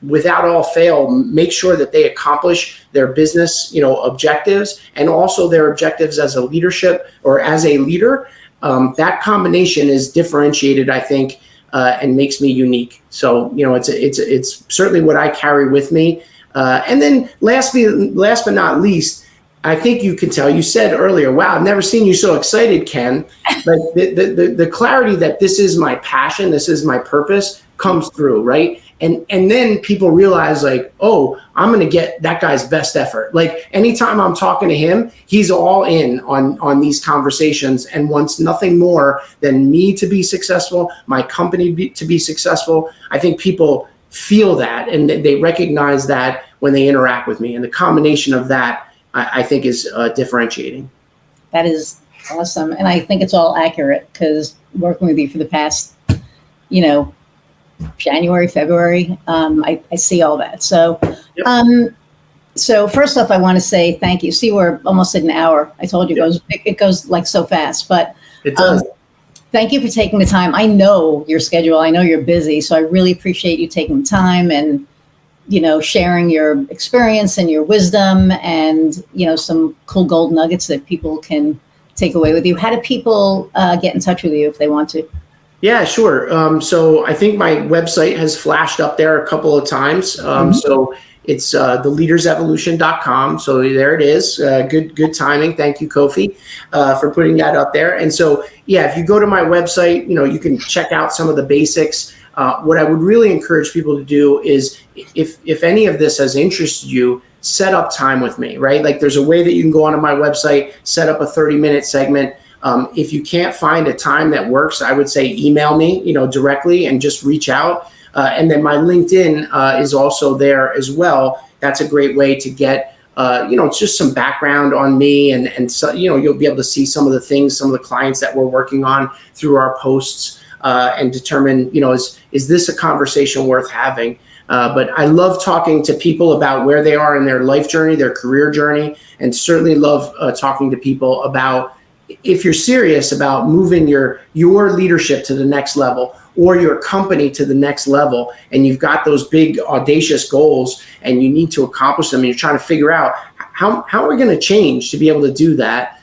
without all fail, make sure that they accomplish their business, objectives, and also their objectives as a leadership or as a leader. That combination is differentiated, I think, and makes me unique. So, it's certainly what I carry with me. And then last but not least, I think you can tell, you said earlier, wow, I've never seen you so excited, Ken. But the clarity that this is my passion, this is my purpose, comes through, right? And then people realize, like, oh, I'm going to get that guy's best effort. Like, anytime I'm talking to him, he's all in on these conversations and wants nothing more than me to be successful, my company to be successful. I think people feel that, and they recognize that when they interact with me. And the combination of that, I think, is differentiating. That is awesome. And I think it's all accurate, because working with you for the past, January, February, I see all that. So, yep. So first off, I want to say thank you. See, we're almost at an hour. I told you, yep. It goes like so fast, but it does. Thank you for taking the time. I know your schedule. I know you're busy, so I really appreciate you taking the time and, sharing your experience and your wisdom and, some cool gold nuggets that people can take away with you. How do people get in touch with you if they want to? Yeah, sure. So I think my website has flashed up there a couple of times. So it's theleadersevolution.com. So there it is. Good timing. Thank you, Kofi, for putting that up there. And so, yeah, if you go to my website, you can check out some of the basics. What I would really encourage people to do is, if any of this has interested you, set up time with me, right? Like, there's a way that you can go onto my website, set up a 30-minute segment. If you can't find a time that works, I would say email me, directly and just reach out. And then my LinkedIn is also there as well. That's a great way to get, it's just some background on me. And so, you'll be able to see some of the things, some of the clients that we're working on through our posts and determine, is this a conversation worth having? But I love talking to people about where they are in their life journey, their career journey, and certainly love talking to people about if you're serious about moving your leadership to the next level or your company to the next level, and you've got those big audacious goals and you need to accomplish them, and you're trying to figure out how are we going to change to be able to do that.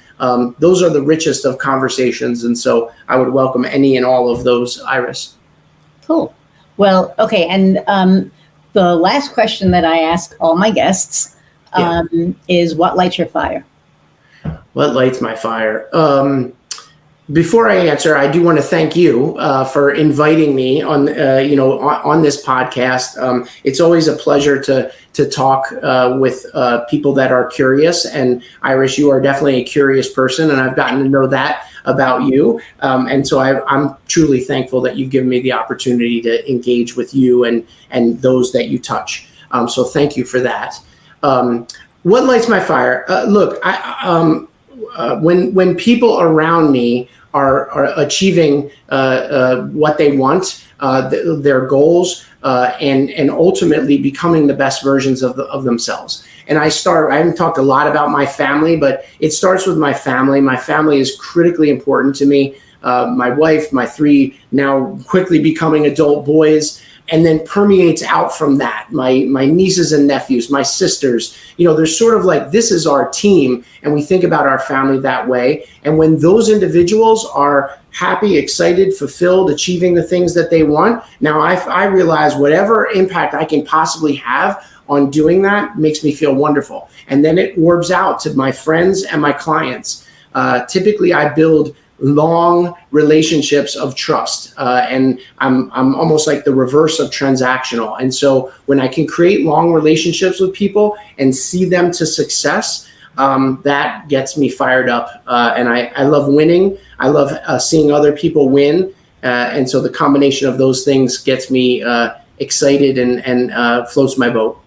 Those are the richest of conversations. And so I would welcome any and all of those, Iris. Cool. Well, okay. And the last question that I ask all my guests is, what lights your fire? What lights my fire? Before I answer, I do want to thank you for inviting me on, on this podcast. It's always a pleasure to talk with people that are curious. And Iris, you are definitely a curious person, and I've gotten to know that about you. And so I'm truly thankful that you've given me the opportunity to engage with you and those that you touch. So thank you for that. What lights my fire? Look, when people around me are achieving what they want, their goals, and ultimately becoming the best versions of themselves. And I haven't talked a lot about my family, but it starts with my family. My family is critically important to me. My wife, my 3 now quickly becoming adult boys, and then permeates out from that. My nieces and nephews, my sisters, there's sort of like, this is our team, and we think about our family that way. And when those individuals are happy, excited, fulfilled, achieving the things that they want, now I realize whatever impact I can possibly have on doing that makes me feel wonderful. And then it orbs out to my friends and my clients. Typically, I build long relationships of trust, and I'm almost like the reverse of transactional. And so when I can create long relationships with people and see them to success, that gets me fired up. And I love winning. I love seeing other people win. And so the combination of those things gets me excited and floats my boat.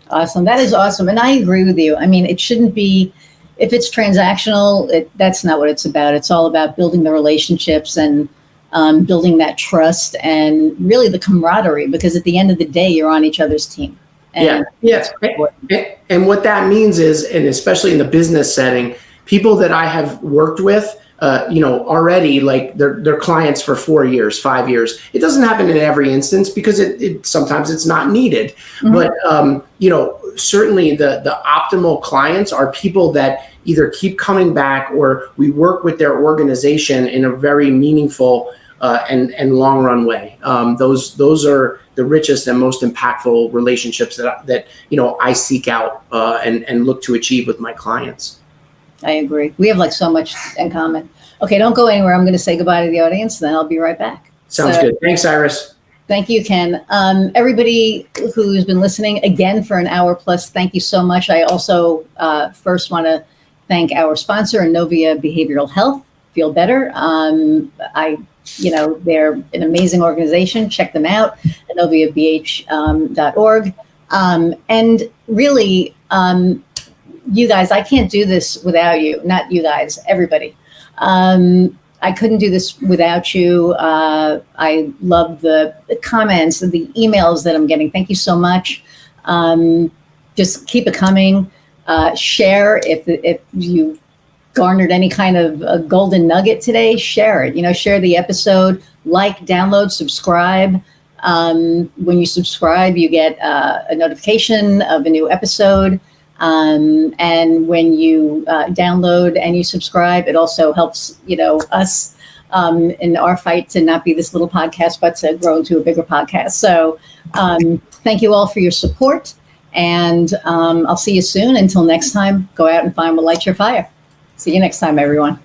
Awesome. That is awesome. And I agree with you. I mean, it shouldn't be, if it's transactional, that's not what it's about. It's all about building the relationships and building that trust and really the camaraderie, because at the end of the day, you're on each other's team. And And what that means is, and especially in the business setting, people that I have worked with, already, like they're clients for 4 years, 5 years. It doesn't happen in every instance because it sometimes it's not needed. Mm-hmm. But, certainly the optimal clients are people that either keep coming back or we work with their organization in a very meaningful and long run way. Those are the richest and most impactful relationships that I seek out and look to achieve with my clients. I agree. We have like so much in common. Okay, don't go anywhere. I'm going to say goodbye to the audience, then I'll be right back. Sounds good. Thanks, Iris. Thank you, Ken. Everybody who's been listening again for an hour plus, thank you so much. I also first want to thank our sponsor, Inovia Behavioral Health. Feel better. They're an amazing organization. Check them out, inoviabh.org. And really, you guys, I can't do this without you. Not you guys, everybody. I couldn't do this without you. I love the comments and the emails that I'm getting. Thank you so much. Just keep it coming. Share if you garnered any kind of a golden nugget today, share it. Share the episode, download, subscribe. When you subscribe, you get a notification of a new episode. And when you download and you subscribe, it also helps, us in our fight to not be this little podcast, but to grow into a bigger podcast. So thank you all for your support. And I'll see you soon. Until next time, go out and find what lights your fire. See you next time, everyone.